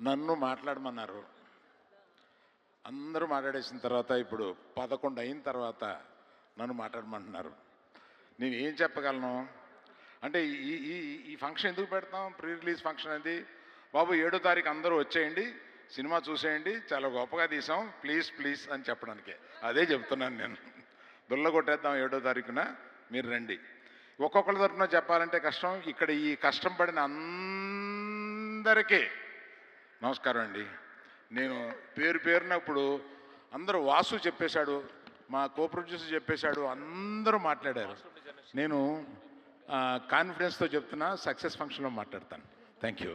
నన్ను మాట్లాడమన్నారు. అందరూ మాట్లాడేసిన తర్వాత ఇప్పుడు 11 అయిన తర్వాత నన్ను మాట్లాడమంటున్నారు. నేను ఏం చెప్పగలను అంటే ఈ ఈ ఈ ఫంక్షన్ ఎందుకు పెడతాం? ప్రీ రిలీజ్ ఫంక్షన్ అది. బాబు 7వ తారీఖు అందరూ వచ్చేయండి, సినిమా చూసేయండి, చాలా గొప్పగా తీసాం, ప్లీజ్ ప్లీజ్ అని చెప్పడానికే. అదే చెప్తున్నాను నేను. దుల్ల కొట్టేద్దాం 7వ తారీఖున, మీరు రండి. ఒక్కొక్కరి తరఫున చెప్పాలంటే కష్టం. ఇక్కడ ఈ కష్టం పడిన అందరికీ నమస్కారం అండి. నేను పేరు పేరున ఇప్పుడు అందరూ వాసు చెప్పేశాడు, మా కో ప్రొడ్యూసర్ చెప్పేశాడు, అందరూ మాట్లాడారు. నేను కాన్ఫిడెన్స్తో చెప్తున్నా, సక్సెస్ ఫంక్షన్లో మాట్లాడతాను. Thank you.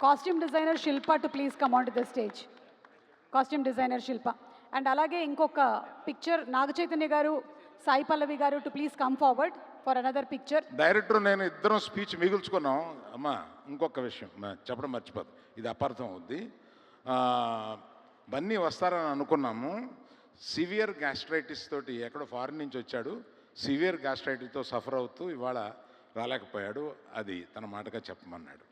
Costume designer Shilpa to please come on to the stage. Costume designer Shilpa. And అలాగే ఇంకొక పిక్చర్ నాగ చైతన్య గారు, Sai Pallavi garu too please come forward for another picture. Director నేను ఇద్దరం స్పీచ్ మిగుల్చుకున్నాం. అమ్మా ఇంకొక విషయం చెప్పడం మర్చిపోదు, ఇది అపార్థం అవుద్ది. బన్నీ వస్తారని అనుకున్నాము. సివియర్ గ్యాస్ట్రైటిస్ తోటి ఎక్కడో ఫారిన్ నుంచి వచ్చాడు. సివియర్ గ్యాస్ట్రైటిస్తో సఫర్ అవుతూ ఇవాళ రాలేకపోయాడు. అది తన మాటగా చెప్పమన్నాడు.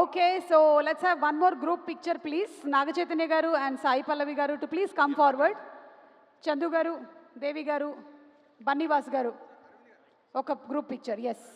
Okay, so let's have one more group picture please. Naga Chaitanya garu and Sai Pallavi garu too please come forward. Chandu garu, Devi గారు, బన్నీవాస్ గారు ఒక గ్రూప్ పిక్చర్. ఎస్.